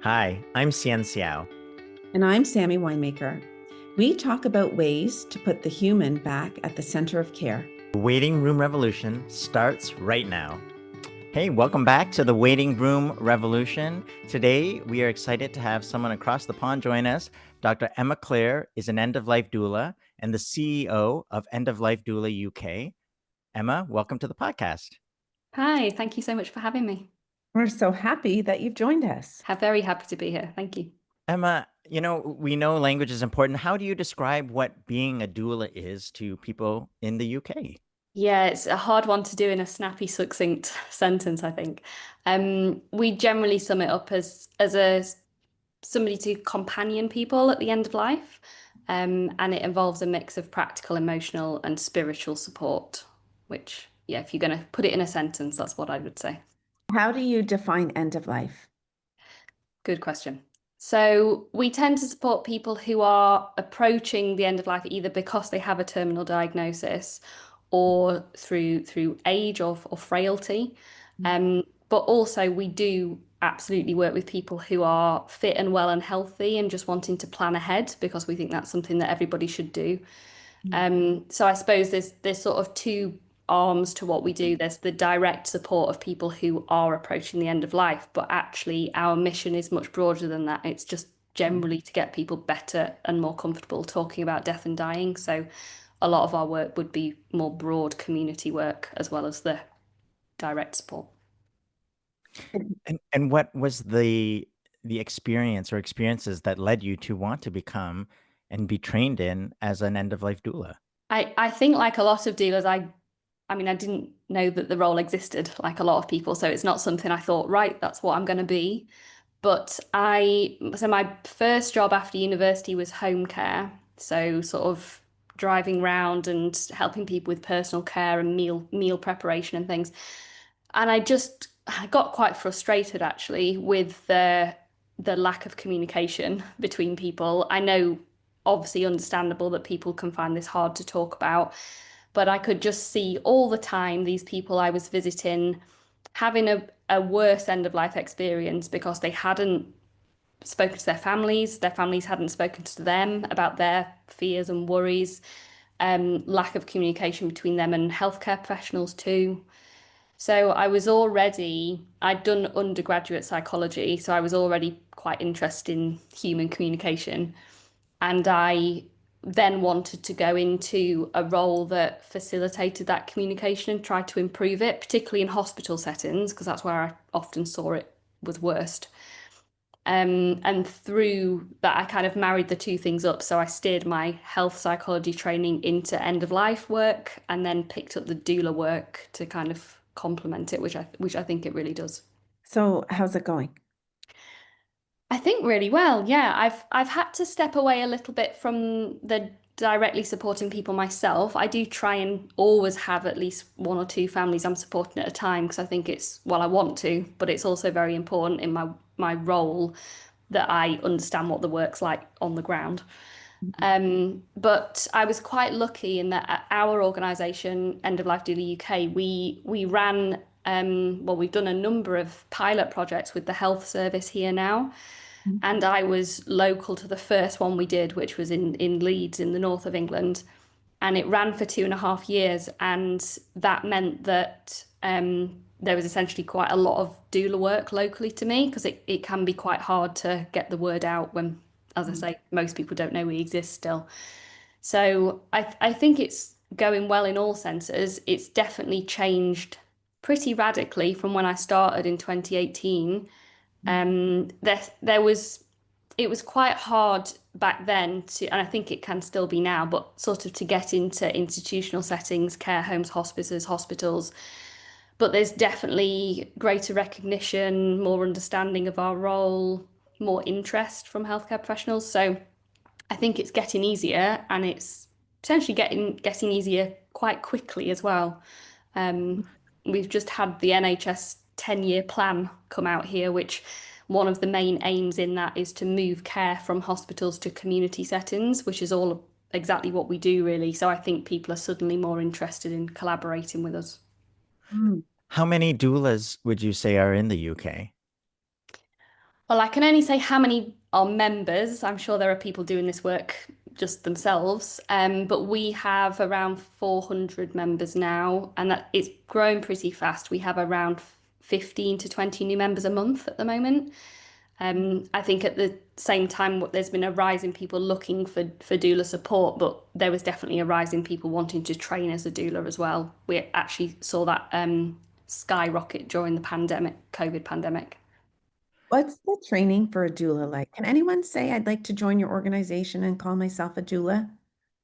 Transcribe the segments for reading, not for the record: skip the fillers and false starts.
Hi, I'm Cian Xiao. And I'm Sammy Winemaker. We talk about ways to put the human back at the center of care. The Waiting Room Revolution starts right now. Hey, welcome back to the Waiting Room Revolution. Today, we are excited to have someone across the pond join us. Dr. Emma Clare is an end-of-life doula and the CEO of End of Life Doula UK. Emma, welcome to the podcast. Hi, thank you so much for having me. We're so happy that you've joined us. Very happy to be here. Thank you. Emma, we know language is important. How do you describe what being a doula is to people in the UK? Yeah, it's a hard one to do in a snappy, succinct sentence, I think. We generally sum it up as somebody to companion people at the end of life. And it involves a mix of practical, emotional, and spiritual support, which, yeah, if you're going to put it in a sentence, that's what I would say. How do you define end of life? Good question. So we tend to support people who are approaching the end of life either because they have a terminal diagnosis or through age or frailty. But also we do absolutely work with people who are fit and well and healthy and just wanting to plan ahead because we think that's something that everybody should do. So I suppose there's sort of two arms to what we do. There's the direct support of people who are approaching the end of life, but actually our mission is much broader than that. It's just generally to get people better and more comfortable talking about death and dying. So a lot of our work would be more broad community work as well as the direct support. And what was the experience or experiences that led you to want to become and be trained in as an end of life doula? I think like a lot of dealers, I mean, I didn't know that the role existed like a lot of people, so it's not something I thought, right, that's what I'm going to be. So my first job after university was home care. So sort of driving around and helping people with personal care and meal preparation and things. And I got quite frustrated actually with the lack of communication between people. I know obviously understandable that people can find this hard to talk about, but I could just see all the time these people I was visiting having a worse end of life experience because they hadn't spoken to their families hadn't spoken to them about their fears and worries, lack of communication between them and healthcare professionals too. So I'd done undergraduate psychology, so I was already quite interested in human communication. And I then wanted to go into a role that facilitated that communication and tried to improve it, particularly in hospital settings, because that's where I often saw it was worst. And through that, I kind of married the two things up. So I steered my health psychology training into end of life work and then picked up the doula work to kind of complement it, which I think it really does. So, how's it going? I think really well. Yeah, I've had to step away a little bit from the directly supporting people myself. I do try and always have at least one or two families I'm supporting at a time because I think it's, well, I want to, but it's also very important in my role that I understand what the work's like on the ground. But I was quite lucky in that at our organisation, End of Life Doula UK, we ran well, we've done a number of pilot projects with the health service here now. And I was local to the first one we did, which was in Leeds in the north of England. And it ran for 2.5 years. And that meant that there was essentially quite a lot of doula work locally to me because it can be quite hard to get the word out when, as I say, most people don't know we exist still. So I think it's going well in all senses. It's definitely changed pretty radically from when I started in 2018. There was it was quite hard back then to, and I think it can still be now, but sort of to get into institutional settings, care homes, hospices, hospitals. But there's definitely greater recognition, more understanding of our role, more interest from healthcare professionals. So I think it's getting easier and it's potentially getting easier quite quickly as well. We've just had the NHS 10-year plan come out here, which one of the main aims in that is to move care from hospitals to community settings, which is all exactly what we do, really. So I think people are suddenly more interested in collaborating with us. Mm. How many doulas would you say are in the UK? Well, I can only say how many are members. I'm sure there are people doing this work just themselves. But we have around 400 members now, and that it's growing pretty fast. We have around 15 to 20 new members a month at the moment. I think at the same time, there's been a rise in people looking for doula support, but there was definitely a rise in people wanting to train as a doula as well. We actually saw that skyrocket during the pandemic, COVID pandemic. What's the training for a doula like? Can anyone say, I'd like to join your organization and call myself a doula?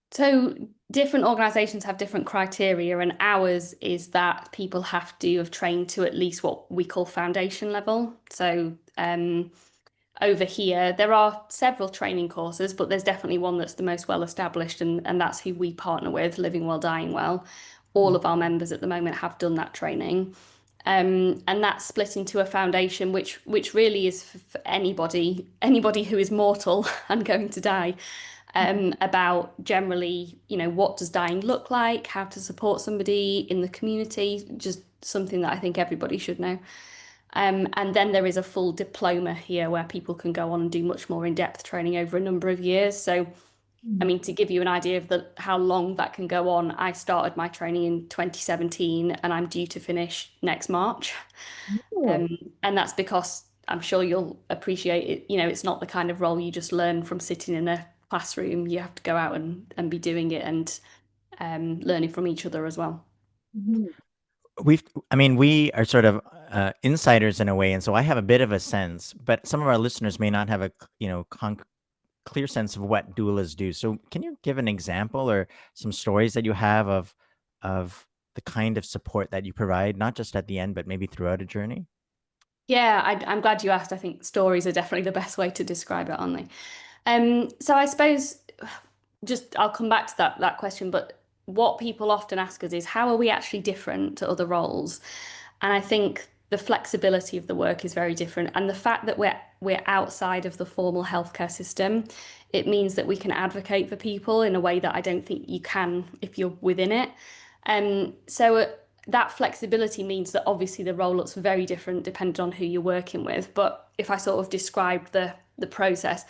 So different organizations have different criteria, and ours is that people have to have trained to at least what we call foundation level. So over here, there are several training courses, but there's definitely one that's the most well established, and that's who we partner with, Living Well, Dying Well. All of our members at the moment have done that training. And that's split into a foundation which really is for anybody who is mortal and going to die, about generally, what does dying look like, how to support somebody in the community, just something that I think everybody should know. And then there is a full diploma here where people can go on and do much more in-depth training over a number of years. So, I mean, to give you an idea of how long that can go on, I started my training in 2017 and I'm due to finish next March. Cool. And that's because I'm sure you'll appreciate it. It's not the kind of role you just learn from sitting in a classroom. You have to go out and be doing it and learning from each other as well. Mhm. We are sort of insiders in a way, and so I have a bit of a sense, but some of our listeners may not have a clear sense of what doulas do. So, can you give an example or some stories that you have of the kind of support that you provide, not just at the end, but maybe throughout a journey? Yeah, I'm glad you asked. I think stories are definitely the best way to describe it, aren't they? So I suppose just I'll come back to that question, but what people often ask us is how are we actually different to other roles? And I think the flexibility of the work is very different. And the fact that we're outside of the formal healthcare system, it means that we can advocate for people in a way that I don't think you can if you're within it. So that flexibility means that obviously the role looks very different depending on who you're working with. But if I sort of described the process,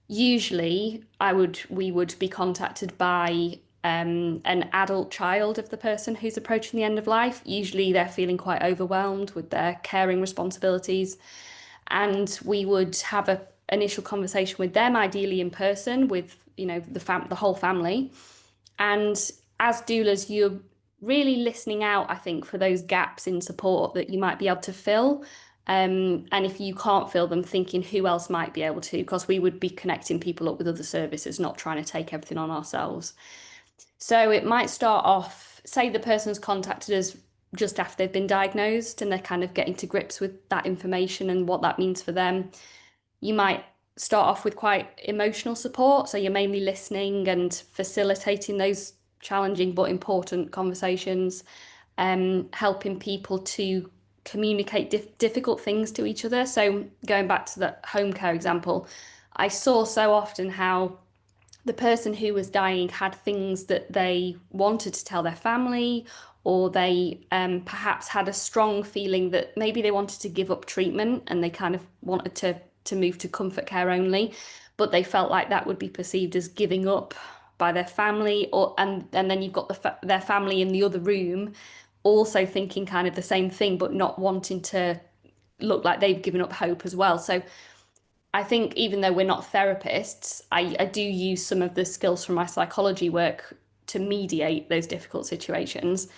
usually we would be contacted by an adult child of the person who's approaching the end of life. Usually they're feeling quite overwhelmed with their caring responsibilities. And we would have a initial conversation with them, ideally in person, with the whole family. And as doulas, you're really listening out, I think, for those gaps in support that you might be able to fill. And if you can't fill them, thinking who else might be able to, because we would be connecting people up with other services, not trying to take everything on ourselves. So it might start off, say the person's contacted us just after they've been diagnosed and they're kind of getting to grips with that information and what that means for them. You might start off with quite emotional support. So you're mainly listening and facilitating those challenging but important conversations, helping people to communicate difficult things to each other. So going back to the home care example, I saw so often how the person who was dying had things that they wanted to tell their family, or they perhaps had a strong feeling that maybe they wanted to give up treatment and they kind of wanted to move to comfort care only, but they felt like that would be perceived as giving up by their family, and then you've got their family in the other room also thinking kind of the same thing, but not wanting to look like they've given up hope as well. So I think even though we're not therapists, I do use some of the skills from my psychology work to mediate those difficult situations.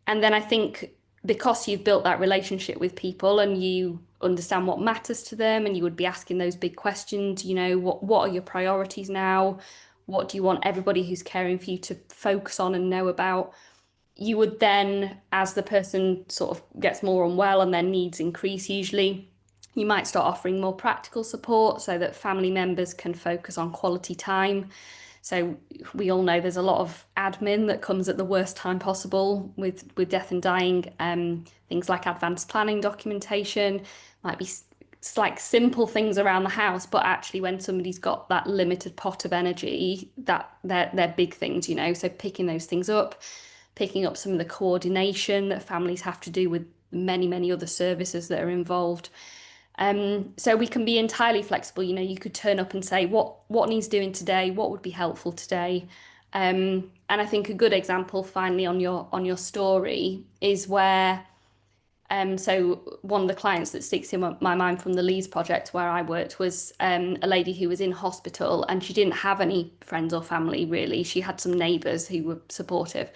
And then I think because you've built that relationship with people and you understand what matters to them and you would be asking those big questions, what are your priorities now? What do you want everybody who's caring for you to focus on and know about? You would then, as the person sort of gets more unwell and their needs increase, usually you might start offering more practical support so that family members can focus on quality time. So we all know there's a lot of admin that comes at the worst time possible with death and dying. Things like advanced planning documentation might be like simple things around the house, but actually when somebody's got that limited pot of energy, that they're big things, So picking those things up, picking up some of the coordination that families have to do with many, many other services that are involved. So we can be entirely flexible. You know, you could turn up and say what needs doing today, what would be helpful today. And I think a good example, finally, on your story is where so one of the clients that sticks in my mind from the Leeds project where I worked was a lady who was in hospital and she didn't have any friends or family really. She had some neighbours who were supportive.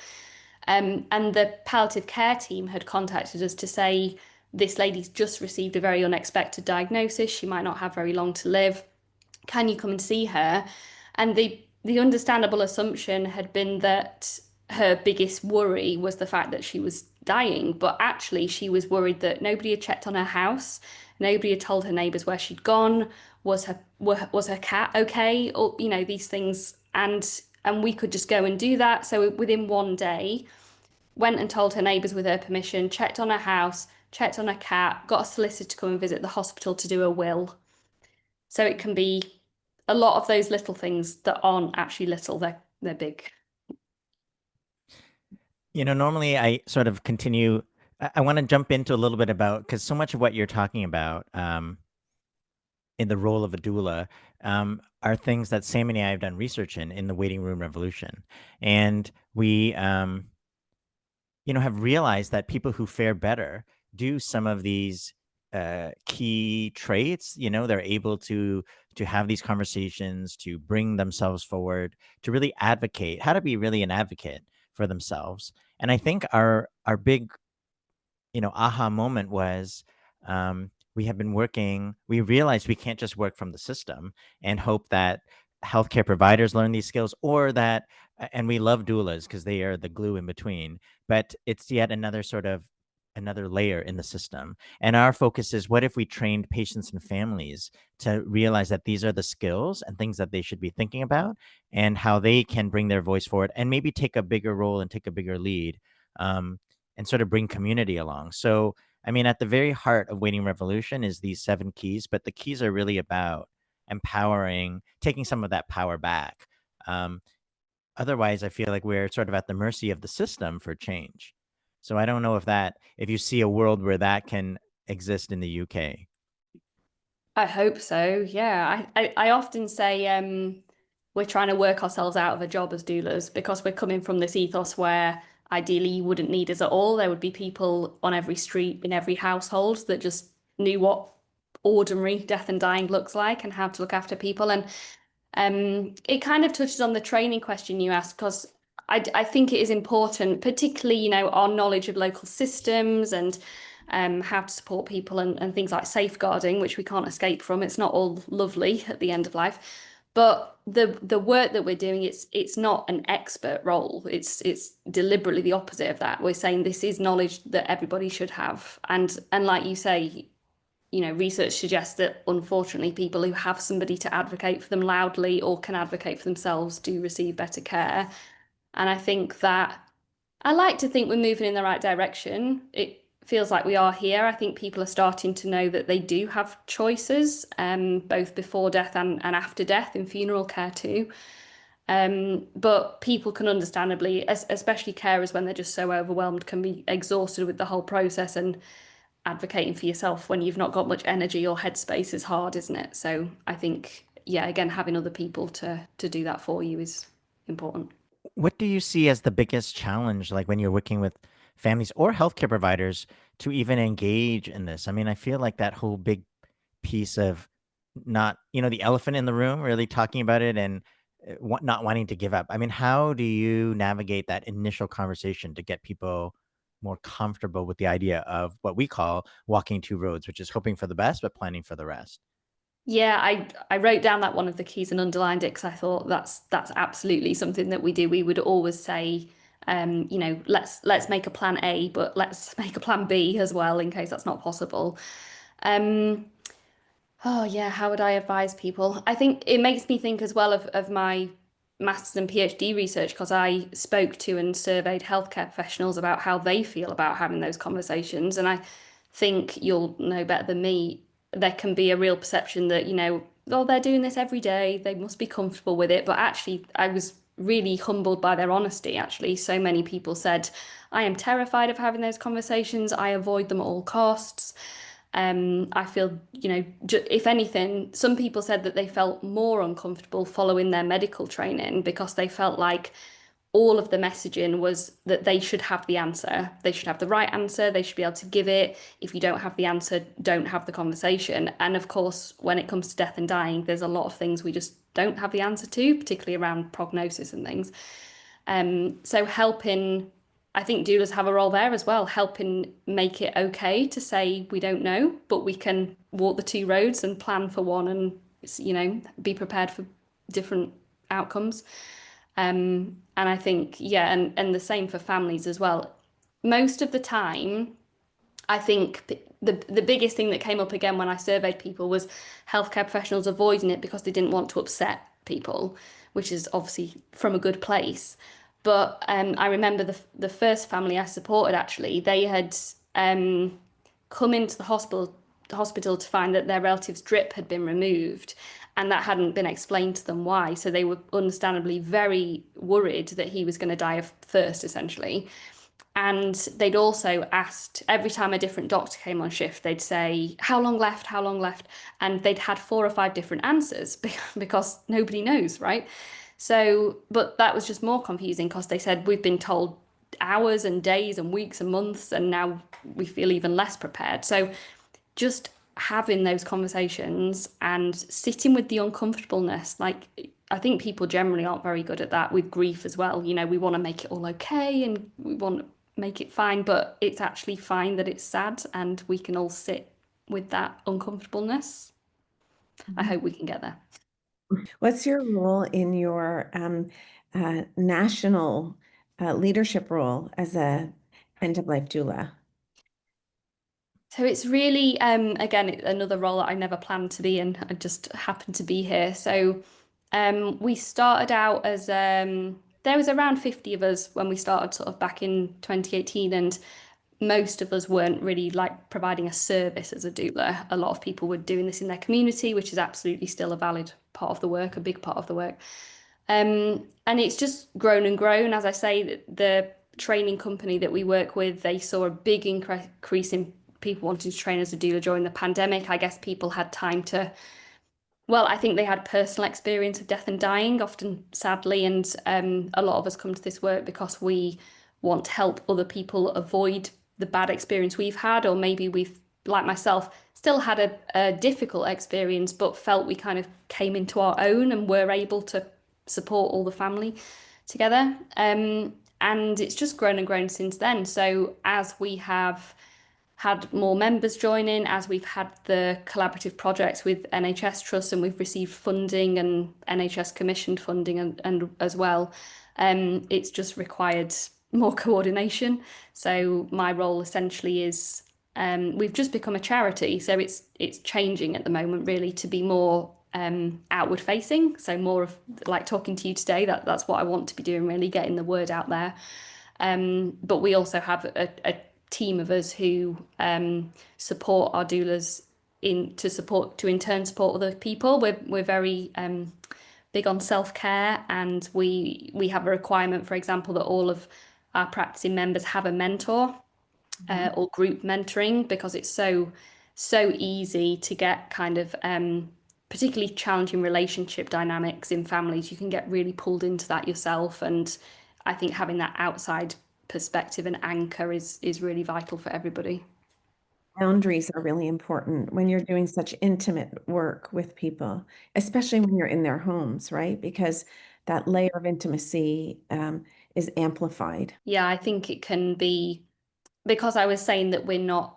And the palliative care team had contacted us to say this lady's just received a very unexpected diagnosis. She might not have very long to live. Can you come and see her? And the understandable assumption had been that her biggest worry was the fact that she was dying, but actually she was worried that nobody had checked on her house, nobody had told her neighbours where she'd gone, was her cat okay, or you know these things, and we could just go and do that. So within one day, went and told her neighbours with her permission, checked on her house, checked on her cat, got a solicitor to come and visit the hospital to do a will. So it can be a lot of those little things that aren't actually little, they're big. Normally I sort of continue. I want to jump into a little bit about, because so much of what you're talking about in the role of a doula are things that Sam and I have done research in the waiting room revolution. And we, have realized that people who fare better do some of these key traits. They're able to have these conversations, to bring themselves forward, to really advocate, how to be really an advocate for themselves. And I think our big aha moment was, we have been working, we realized we can't just work from the system and hope that healthcare providers learn these skills, or that, and we love doulas because they are the glue in between, but it's yet another layer in the system. And our focus is, what if we trained patients and families to realize that these are the skills and things that they should be thinking about, and how they can bring their voice forward and maybe take a bigger role and take a bigger lead, and sort of bring community along. So, I mean, at the very heart of Waiting Revolution is these 7 keys, but the keys are really about empowering, taking some of that power back. Um, Otherwise, I feel like we're sort of at the mercy of the system for change. So I don't know if you see a world where that can exist in the UK. I hope so. Yeah. I often say we're trying to work ourselves out of a job as doulas because we're coming from this ethos where ideally you wouldn't need us at all. There would be people on every street in every household that just knew what ordinary death and dying looks like and how to look after people. And it kind of touches on the training question you asked because I think it is important, particularly, you know, our knowledge of local systems and how to support people and things like safeguarding, which we can't escape from. It's not all lovely at the end of life. But the work that we're doing, it's not an expert role. It's deliberately the opposite of that. We're saying this is knowledge that everybody should have. And like you say, you know, research suggests that unfortunately people who have somebody to advocate for them loudly or can advocate for themselves do receive better care. And I think that I like to think we're moving in the right direction. It feels like we are here. I think people are starting to know that they do have choices, both before death and after death in funeral care too. But people can understandably, especially carers when they're just so overwhelmed, can be exhausted with the whole process, and advocating for yourself when you've not got much energy or headspace is hard, isn't it? So I think, yeah, again, having other people to do that for you is important. What do you see as the biggest challenge, like when you're working with families or healthcare providers, to even engage in this? I mean, I feel like that whole big piece of not, the elephant in the room, really talking about it, and not wanting to give up. I mean, how do you navigate that initial conversation to get people more comfortable with the idea of what we call walking 2 roads, which is hoping for the best but planning for the rest? Yeah, I wrote down that one of the keys and underlined it because I thought that's absolutely something that we do. We would always say, you know, let's make a plan A, but let's make a plan B as well in case that's not possible. Um, Oh yeah, how would I advise people? I think it makes me think as well of my master's and PhD research because I spoke to and surveyed healthcare professionals about how they feel about having those conversations. And I think you'll know better than me, there can be a real perception that, you know, oh, they're doing this every day, they must be comfortable with it. But actually, I was really humbled by their honesty, actually. So many people said, I am terrified of having those conversations, I avoid them at all costs. I feel, if anything, some people said that they felt more uncomfortable following their medical training because they felt like all of the messaging was that they should have the answer. They should have the right answer. They should be able to give it. If you don't have the answer, don't have the conversation. And of course, when it comes to death and dying, there's a lot of things we just don't have the answer to, particularly around prognosis and things. So helping, I think doulas have a role there as well, helping make it okay to say we don't know, but we can walk the two roads and plan for one and, be prepared for different outcomes. And I think, yeah, and the same for families as well. Most of the time, I think the biggest thing that came up again when I surveyed people was healthcare professionals avoiding it because they didn't want to upset people, which is obviously from a good place. But I remember the first family I supported actually, they had come into the hospital to find that their relative's drip had been removed and that hadn't been explained to them why. So they were understandably very worried that he was going to die of thirst, essentially. And they'd also asked every time a different doctor came on shift, they'd say, "How long left? How long left?" And they'd had 4 or 5 different answers because nobody knows, right? So, but that was just more confusing because they said, "We've been told hours and days and weeks and months, and now we feel even less prepared." So, just having those conversations and sitting with the uncomfortableness, like I think people generally aren't very good at that with grief as well. We want to make it all okay and we want to make it fine, but it's actually fine that it's sad and we can all sit with that uncomfortableness. I hope we can get there. What's your role in your national leadership role as a end-of-life doula? So it's really, again, another role that I never planned to be in. I just happened to be here. So we started out as, there was around 50 of us when we started sort of back in 2018, and most of us weren't really like providing a service as a doula. A lot of people were doing this in their community, which is absolutely still a valid part of the work, a big part of the work. And it's just grown and grown. As I say, the training company that we work with, they saw a big increase in people wanting to train as a doula during the pandemic. I guess people had time to, well, I think they had personal experience of death and dying, often sadly, and a lot of us come to this work because we want to help other people avoid the bad experience we've had, or maybe we've, like myself, still had a difficult experience, but felt we kind of came into our own and were able to support all the family together. And it's just grown and grown since then. So as we have had more members join in, as we've had the collaborative projects with NHS trusts and we've received funding and NHS commissioned funding and as well, it's just required more coordination. So my role essentially is, we've just become a charity, so it's changing at the moment really to be more outward facing. So more of like talking to you today, that's what I want to be doing, really getting the word out there. But we also have a team of us who support our doulas to in turn support other people. We're very big on self-care, and we have a requirement, for example, that all of our practicing members have a mentor or group mentoring, because it's so easy to get kind of particularly challenging relationship dynamics in families. You can get really pulled into that yourself, and I think having that outside perspective and anchor is really vital for everybody. Boundaries are really important when you're doing such intimate work with people, especially when you're in their homes, right? Because that layer of intimacy is amplified. Yeah, I think it can be, because I was saying that we're not,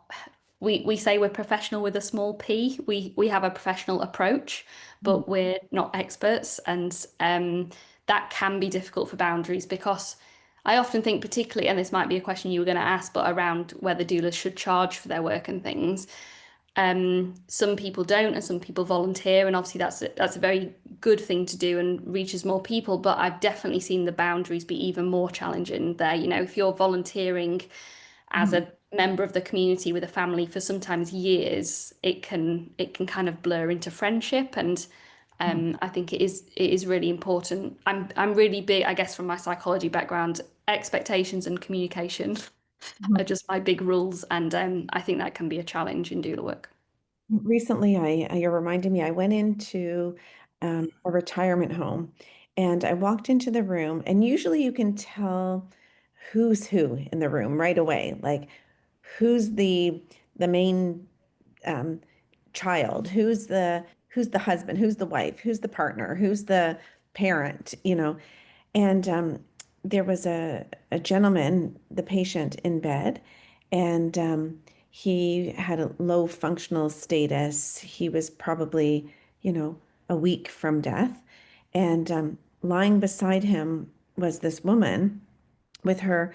we say we're professional with a small p. We have a professional approach, but we're not experts, and that can be difficult for boundaries, because I often think, particularly, and this might be a question you were going to ask, but around whether doulas should charge for their work and things. Some people don't, and some people volunteer, and obviously that's a very good thing to do and reaches more people. But I've definitely seen the boundaries be even more challenging there. If you're volunteering as a member of the community with a family for sometimes years, it can kind of blur into friendship, and I think it is really important. I'm really big, I guess, from my psychology background, expectations and communication are just my big rules, and I think that can be a challenge in doula work. Recently, you're reminding me, I went into a retirement home and I walked into the room, and usually you can tell who's who in the room right away. Like who's the main um, child, who's the husband, who's the wife, who's the partner, who's the parent, you know. And there was a gentleman, the patient, in bed, and he had a low functional status. He was probably, a week from death. And lying beside him was this woman with her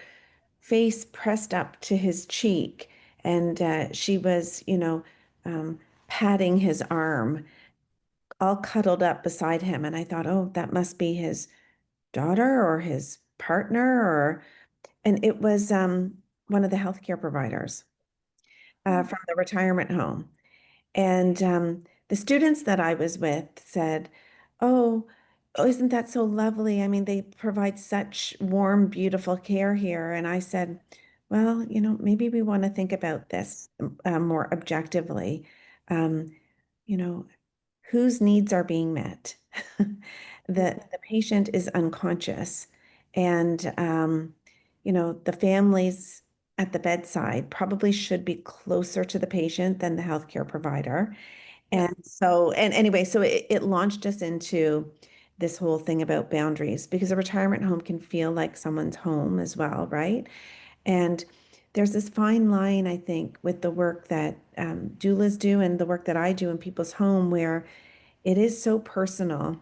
face pressed up to his cheek. And she was, um, patting his arm, all cuddled up beside him. And I thought, oh, that must be his daughter or his partner, and it was one of the healthcare providers from the retirement home. And the students that I was with said, oh, oh, isn't that so lovely? I mean, they provide such warm, beautiful care here. And I said, well, maybe we want to think about this more objectively. Um, you know, whose needs are being met? The patient is unconscious, and the families at the bedside probably should be closer to the patient than the healthcare provider. Yeah. And so, and anyway, so it launched us into this whole thing about boundaries, because a retirement home can feel like someone's home as well, right? And there's this fine line, I think, with the work that doulas do and the work that I do in people's home, where it is so personal.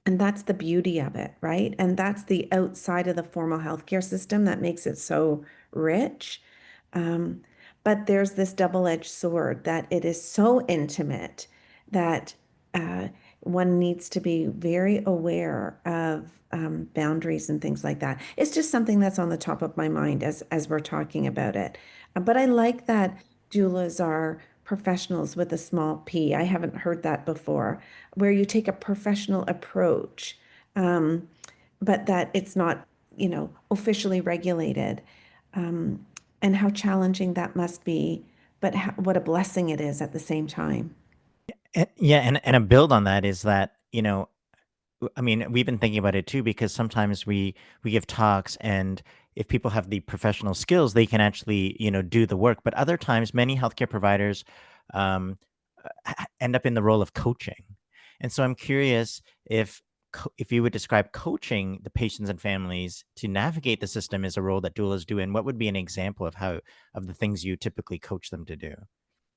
And that's the beauty of it, right? And that's the outside of the formal healthcare system that makes it so rich. Um, but there's this double-edged sword that it is so intimate that uh, one needs to be very aware of boundaries and things like that. It's just something that's on the top of my mind as we're talking about it. But I like that doulas are professionals with a small p. I haven't heard that before, where you take a professional approach, um, but that it's not, officially regulated, um, and how challenging that must be, but what a blessing it is at the same time. Yeah, and a build on that is that, I mean, we've been thinking about it too, because sometimes we give talks, and if people have the professional skills, they can actually, do the work. But other times, many healthcare providers um, end up in the role of coaching. And so I'm curious if you would describe coaching the patients and families to navigate the system as a role that doulas do, and what would be an example of the things you typically coach them to do?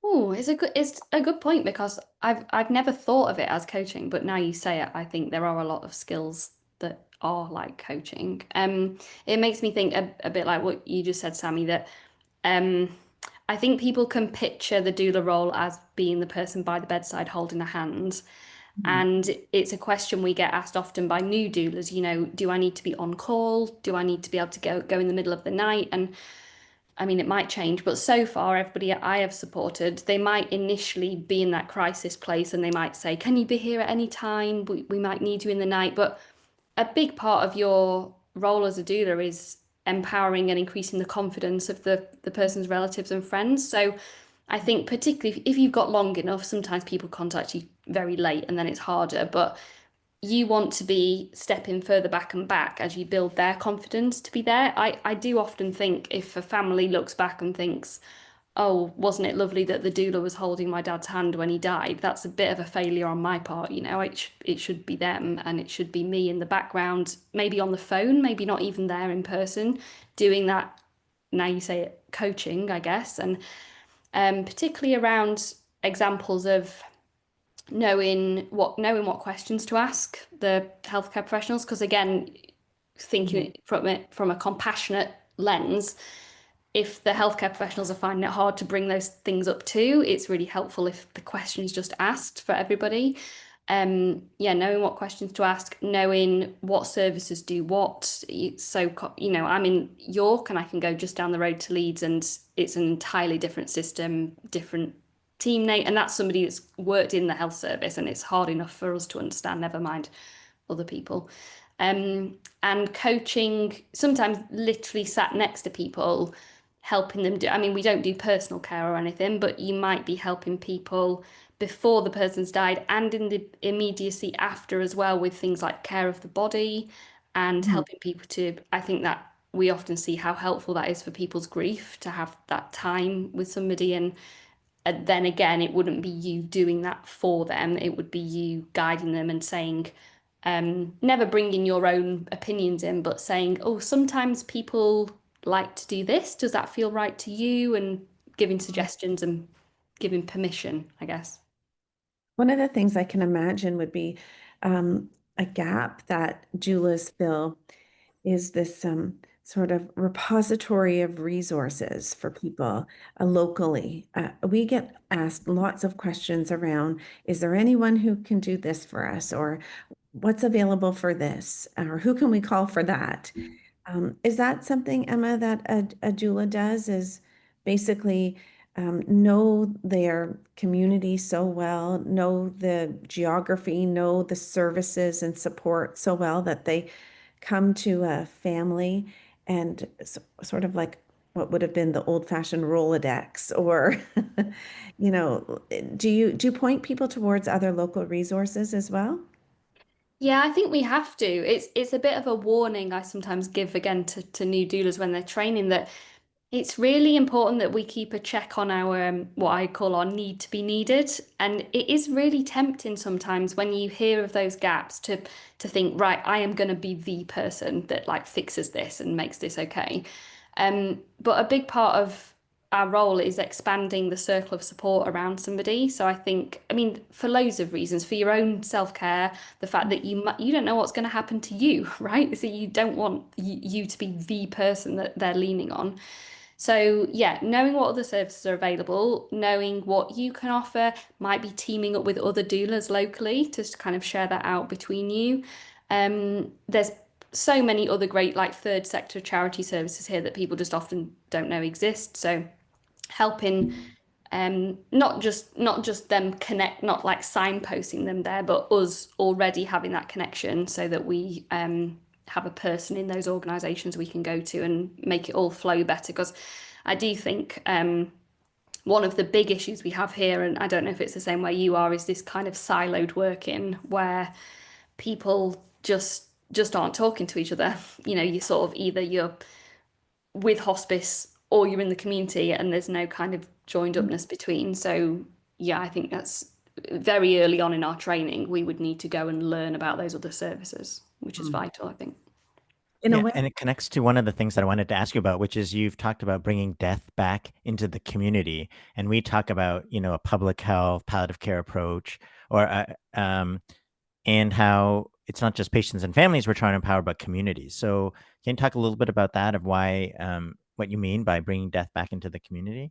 Oh, it's a good point because I've never thought of it as coaching, but now you say it, I think there are a lot of skills that are like coaching. It makes me think a bit like what you just said, Sammy, that um I think people can picture the doula role as being the person by the bedside holding a hand. Mhm. And it's a question we get asked often by new doulas, do I need to be on call? Do I need to be able to go in the middle of the night? And I mean, it might change, but so far, everybody I have supported, they might initially be in that crisis place and they might say, can you be here at any time? We might need you in the night. But a big part of your role as a doula is empowering and increasing the confidence of the person's relatives and friends. So I think particularly if you've got long enough, sometimes people contact you very late and then it's harder. But you want to be stepping further back and back as you build their confidence to be there. I do often think if a family looks back and thinks, oh, wasn't it lovely that the doula was holding my dad's hand when he died? That's a bit of a failure on my part, it should be them and it should be me in the background, maybe on the phone, maybe not even there in person, doing that. Now you say it, coaching, I guess, and particularly around examples of knowing what questions to ask the healthcare professionals, because again, Mhm. thinking from it from a compassionate lens, if the healthcare professionals are finding it hard to bring those things up too, it's really helpful if the question is just asked for everybody. Yeah, knowing what questions to ask, knowing what services do what. So, I'm in York and I can go just down the road to Leeds and it's an entirely different system, different team name, and that's somebody that's worked in the health service and it's hard enough for us to understand, never mind other people. And coaching, sometimes literally sat next to people helping them do, I mean, we don't do personal care or anything, but you might be helping people before the person's died and in the immediacy after as well, with things like care of the body and Mhm. helping people to, I think that we often see how helpful that is for people's grief to have that time with somebody. And then again, it wouldn't be you doing that for them. It would be you guiding them and saying, never bringing your own opinions in, but saying, oh, sometimes people like to do this. Does that feel right to you? And giving suggestions and giving permission, I guess. One of the things I can imagine would be a gap that doulas fill is this sort of repository of resources for people locally. We get asked lots of questions around, is there anyone who can do this for us? Or what's available for this? Or who can we call for that? Is that something, Emma, that a doula does, is basically know their community so well, know the geography, know the services and support so well that they come to a family and sort of like what would have been the old-fashioned Rolodex, or do you point people towards other local resources as well? Yeah, I think we have to. It's a bit of a warning I sometimes give again to new doulas when they're training, that it's really important that we keep a check on our what I call our need to be needed. And it is really tempting sometimes when you hear of those gaps to think, right, I am going to be the person that like fixes this and makes this okay. But a big part of our role is expanding the circle of support around somebody. So I think, I mean, for loads of reasons, for your own self-care, the fact that you don't know what's going to happen to you, right? So you don't want you to be the person that they're leaning on. So, yeah, knowing what other services are available, knowing what you can offer, might be teaming up with other doulas locally to kind of share that out between you. There's so many other great, like, third sector charity services here that people just often don't know exist. So, helping not just them connect, not like signposting them there, but us already having that connection so that we have a person in those organizations we can go to and make it all flow better. Because I do think one of the big issues we have here, and I don't know if it's the same where you are, is this kind of siloed working where people just aren't talking to each other. You know, you sort of either you're with hospice or you're in the community and there's no kind of joined upness between. So yeah, I think that's very early on in our training, we would need to go and learn about those other services, which is Mm. vital, I think. In a Yeah, way. and it connects to one of the things that I wanted to ask you about, which is you've talked about bringing death back into the community, and we talk about, a public health palliative care approach, or and how it's not just patients and families we're trying to empower, but communities. So, can you talk a little bit about that, of why, what you mean by bringing death back into the community?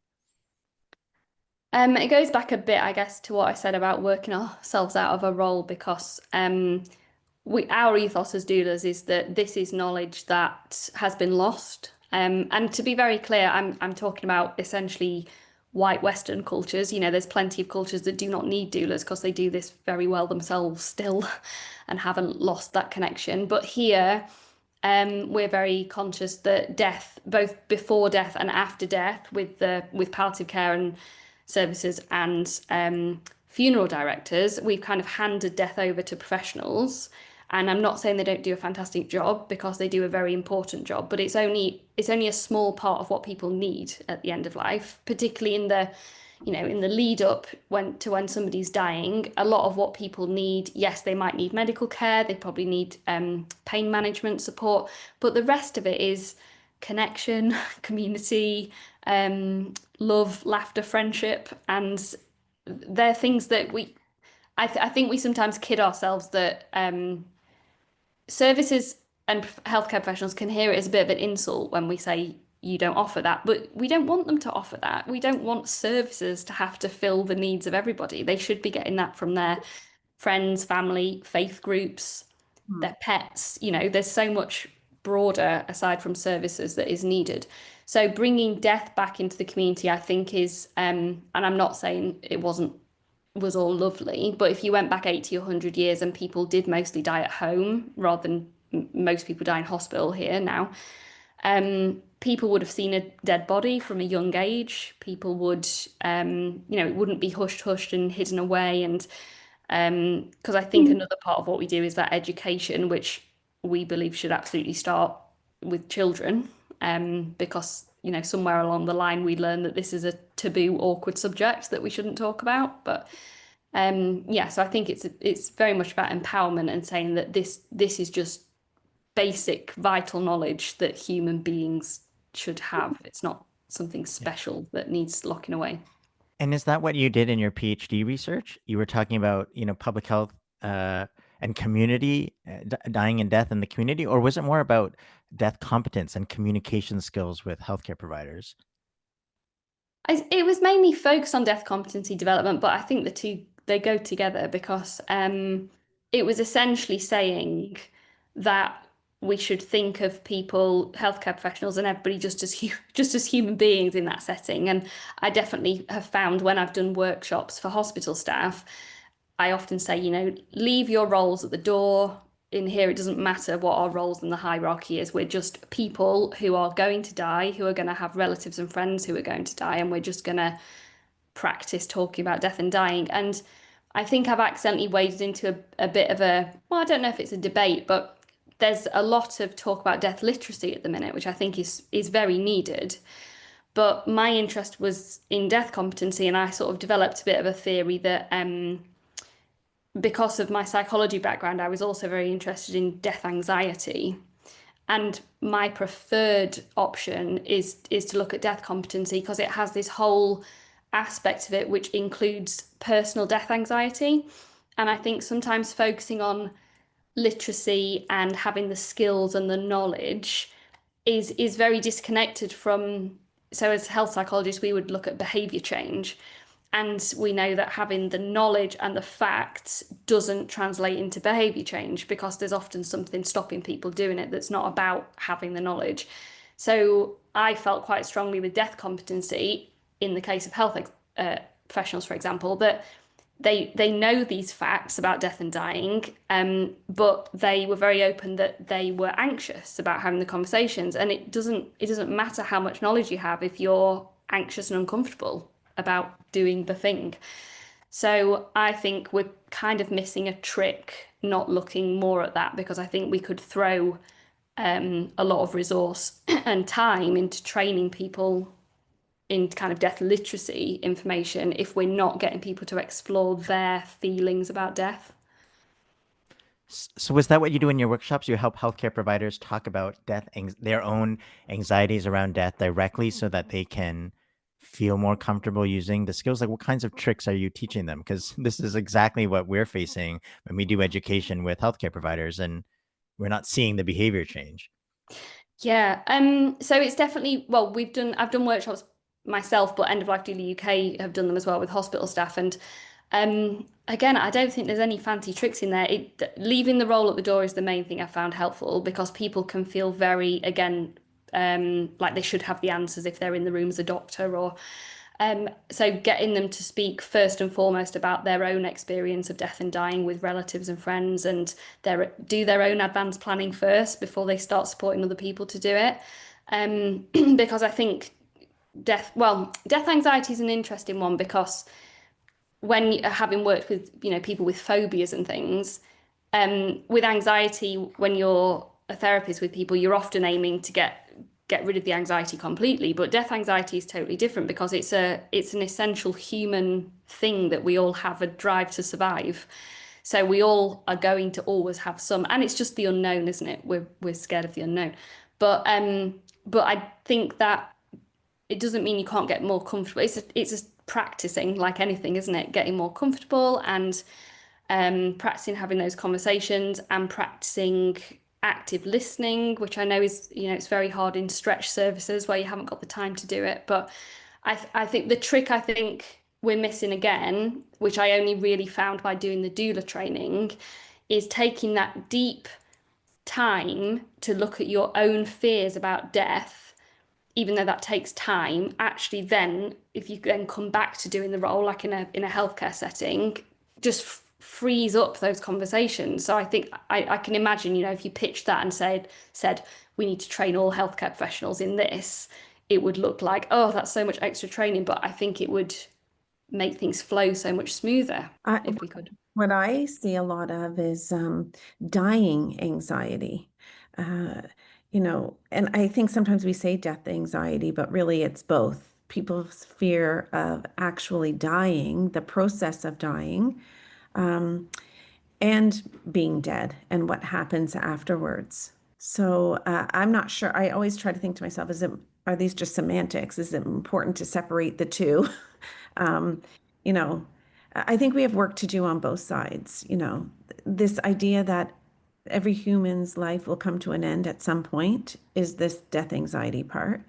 It goes back a bit, I guess, to what I said about working ourselves out of a role, because our ethos as doulas is that this is knowledge that has been lost. And to be very clear, I'm talking about essentially white Western cultures. You know, there's plenty of cultures that do not need doulas because they do this very well themselves still and haven't lost that connection. But here, we're very conscious that death, both before death and after death, with palliative care and services and funeral directors, we've kind of handed death over to professionals. And I'm not saying they don't do a fantastic job, because they do a very important job, but it's only a small part of what people need at the end of life, particularly in the lead up when somebody's dying. A lot of what people need, yes, they might need medical care, they probably need pain management support, but the rest of it is connection, community, love, laughter, friendship, and they're things that I think we sometimes kid ourselves that services and healthcare professionals can hear it as a bit of an insult when we say you don't offer that, but we don't want them to offer that. We don't want services to have to fill the needs of everybody. They should be getting that from their friends, family, faith groups, Hmm. their pets. You know, there's so much broader aside from services that is needed. So bringing death back into the community, I think is, and I'm not saying it was all lovely, but if you went back 80 or 100 years and people did mostly die at home rather than most people die in hospital here now, People would have seen a dead body from a young age. People would, it wouldn't be hushed and hidden away. And because I think another part of what we do is that education, which we believe should absolutely start with children, because somewhere along the line we learn that this is a taboo, awkward subject that we shouldn't talk about. But so I think it's very much about empowerment and saying that this is just basic vital knowledge that human beings should have. It's not something special that needs locking away. And is that what you did in your PhD research? You were talking about, public health and community, dying and death in the community, or was it more about death competence and communication skills with healthcare providers? It was mainly focused on death competency development, but I think the two they go together because it was essentially saying that we should think of people, healthcare professionals, and everybody just as human beings in that setting. And I definitely have found when I've done workshops for hospital staff, I often say, leave your roles at the door. In here, it doesn't matter what our roles in the hierarchy is. We're just people who are going to die, who are going to have relatives and friends who are going to die, and we're just going to practice talking about death and dying. And I think I've accidentally waded into a bit of I don't know if it's a debate, but there's a lot of talk about death literacy at the minute, which I think is very needed. But my interest was in death competency, and I sort of developed a bit of a theory that because of my psychology background, I was also very interested in death anxiety. And my preferred option is to look at death competency because it has this whole aspect of it which includes personal death anxiety. And I think sometimes focusing on literacy and having the skills and the knowledge is very disconnected from. So as health psychologists, we would look at behavior change. And we know that having the knowledge and the facts doesn't translate into behavior change because there's often something stopping people doing it that's not about having the knowledge. So I felt quite strongly with death competency in the case of health professionals, for example, that they know these facts about death and dying, but they were very open that they were anxious about having the conversations. And it doesn't matter how much knowledge you have if you're anxious and uncomfortable about doing the thing. So I think we're kind of missing a trick not looking more at that because I think we could throw a lot of resource and time into training people in kind of death literacy information if we're not getting people to explore their feelings about death. So was that what you do in your workshops? You help healthcare providers talk about death, their own anxieties around death directly so that they can feel more comfortable using the skills? Like what kinds of tricks are you teaching them? Because this is exactly what we're facing when we do education with healthcare providers and we're not seeing the behavior change. Yeah, so it's definitely, well, I've done workshops myself, but End of Life Doula UK have done them as well with hospital staff. And again, I don't think there's any fancy tricks in there. Leaving the role at the door is the main thing I found helpful because people can feel very, again, like they should have the answers if they're in the room as a doctor or so getting them to speak first and foremost about their own experience of death and dying with relatives and friends and do their own advanced planning first before they start supporting other people to do it. Because I think death anxiety is an interesting one because having worked with people with phobias and things, with anxiety, when you're a therapist with people, you're often aiming to get rid of the anxiety completely. But death anxiety is totally different because it's an essential human thing that we all have a drive to survive. So we all are going to always have some, and it's just the unknown, isn't it? We're scared of the unknown. But I think that it doesn't mean you can't get more comfortable. It's just practicing like anything, isn't it? Getting more comfortable and practicing having those conversations and practicing active listening, which I know is, it's very hard in stretch services where you haven't got the time to do it. But I think the trick I think we're missing again, which I only really found by doing the doula training, is taking that deep time to look at your own fears about death, even though that takes time. Actually, then if you then come back to doing the role, like in a healthcare setting, just frees up those conversations. So I think I can imagine, if you pitched that and said we need to train all healthcare professionals in this, it would look like, oh, that's so much extra training. But I think it would make things flow so much smoother if we could. What I see a lot of is dying anxiety. And I think sometimes we say death anxiety, but really it's both. People's fear of actually dying, the process of dying, and being dead and what happens afterwards. So I'm not sure. I always try to think to myself, are these just semantics? Is it important to separate the two? um, you know, I think we have work to do on both sides. This idea that every human's life will come to an end at some point is this death anxiety part.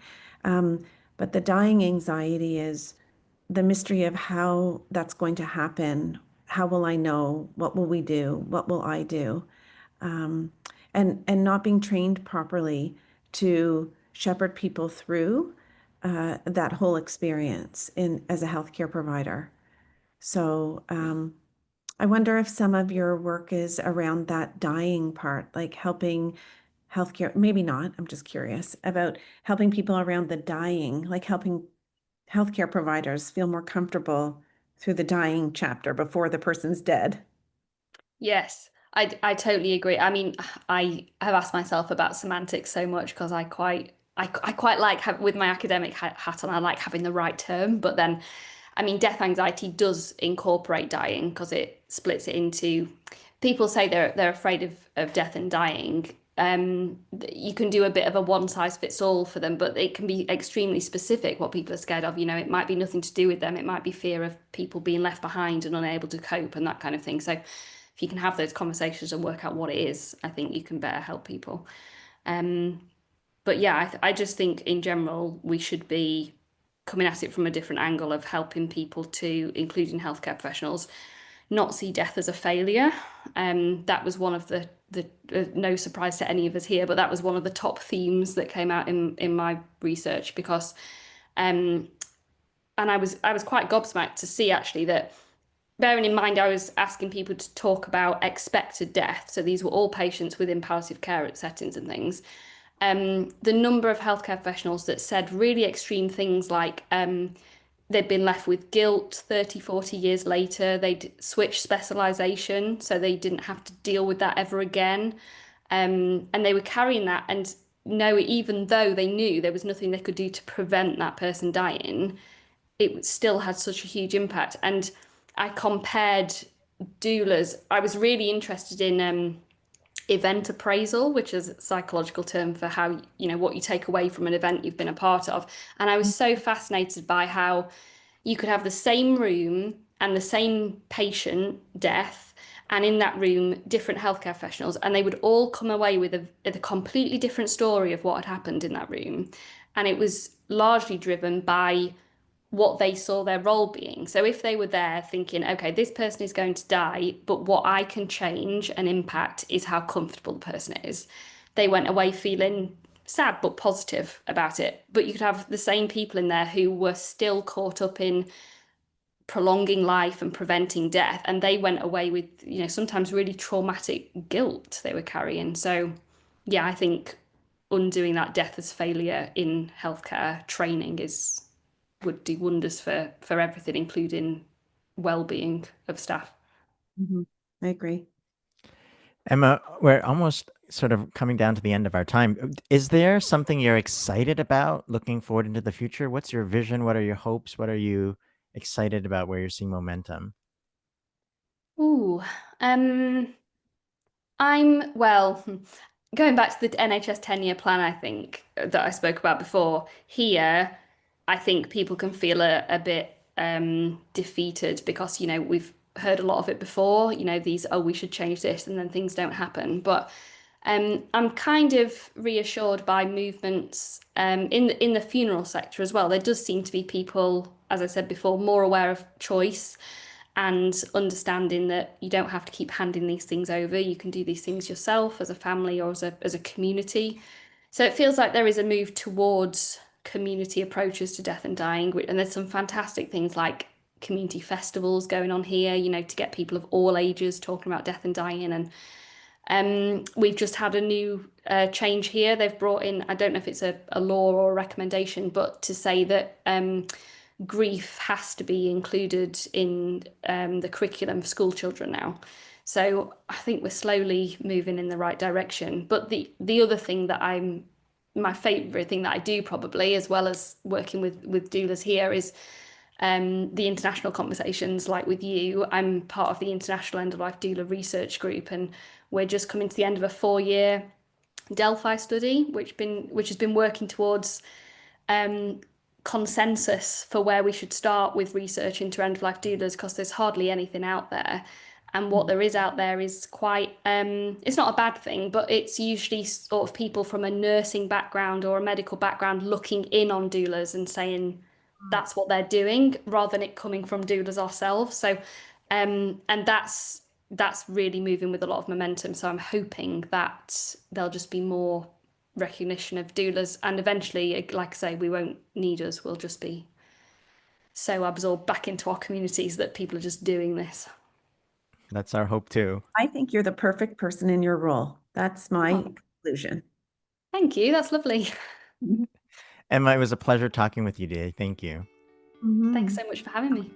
But the dying anxiety is the mystery of how that's going to happen. How will I know? What will we do? What will I do? Um, and not being trained properly to shepherd people through that whole experience as a healthcare provider. So I wonder if some of your work is around that dying part, like helping healthcare, maybe not, I'm just curious about helping people around the dying, like helping healthcare providers feel more comfortable through the dying chapter before the person's dead. Yes, I totally agree. I mean, I have asked myself about semantics so much because I quite like with my academic hat on, I like having the right term, but then I mean, death anxiety does incorporate dying because it splits it into people say they're afraid of death and dying. You can do a bit of a one size fits all for them, but it can be extremely specific what people are scared of. It might be nothing to do with them. It might be fear of people being left behind and unable to cope and that kind of thing. So if you can have those conversations and work out what it is, I think you can better help people. But yeah, I just think in general we should be coming at it from a different angle of helping people to, including healthcare professionals, not see death as a failure. That was one of the no surprise to any of us here, but that was one of the top themes that came out in my research because, and I was quite gobsmacked to see actually that. Bearing in mind, I was asking people to talk about expected death. So these were all patients within palliative care settings and things. The number of healthcare professionals that said really extreme things like they'd been left with guilt 30, 40 years later. They'd switched specialisation so they didn't have to deal with that ever again. And they were carrying that. And no, even though they knew there was nothing they could do to prevent that person dying, it still had such a huge impact. And I compared doulas. I was really interested in event appraisal, which is a psychological term for how, what you take away from an event you've been a part of. And I was so fascinated by how you could have the same room and the same patient death, and in that room, different healthcare professionals, and they would all come away with a completely different story of what had happened in that room. And it was largely driven by what they saw their role being. So if they were there thinking, okay, this person is going to die, but what I can change and impact is how comfortable the person is, they went away feeling sad but positive about it. But you could have the same people in there who were still caught up in prolonging life and preventing death, and they went away with, sometimes really traumatic guilt they were carrying. So yeah, I think undoing that death as failure in healthcare training would do wonders for everything, including well-being of staff. I agree. Emma, we're almost sort of coming down to the end of our time. Is there something you're excited about looking forward into the future? What's your vision? What are your hopes? What are you excited about where you're seeing momentum? Ooh, going back to the NHS 10-year plan, I think that I spoke about before. Here, I think people can feel a bit defeated because, we've heard a lot of it before, these, oh, we should change this, and then things don't happen. But I'm kind of reassured by movements in the funeral sector as well. There does seem to be people, as I said before, more aware of choice and understanding that you don't have to keep handing these things over. You can do these things yourself as a family or as a community. So it feels like there is a move towards community approaches to death and dying, and there's some fantastic things like community festivals going on here, you know, to get people of all ages talking about death and dying. And we've just had a new change here. They've brought in, I don't know if it's a law or a recommendation, but to say that grief has to be included in the curriculum for school children now. So I think we're slowly moving in the right direction. But the other thing that my favorite thing that I do probably, as well as working with doulas here, is the international conversations like with you. I'm part of the International End of Life Doula Research Group, and we're just coming to the end of a 4-year Delphi study, which has been working towards consensus for where we should start with research into end-of-life doulas, because there's hardly anything out there. And what there is out there is quite, it's not a bad thing, but it's usually sort of people from a nursing background or a medical background looking in on doulas and saying that's what they're doing, rather than it coming from doulas ourselves. So, and that's really moving with a lot of momentum. So I'm hoping that there'll just be more recognition of doulas, and eventually, like I say, we won't need us. We'll just be so absorbed back into our communities that people are just doing this. That's our hope too. I think you're the perfect person in your role. That's my conclusion. Thank you. That's lovely. Emma, it was a pleasure talking with you today. Thank you. Thanks so much for having me.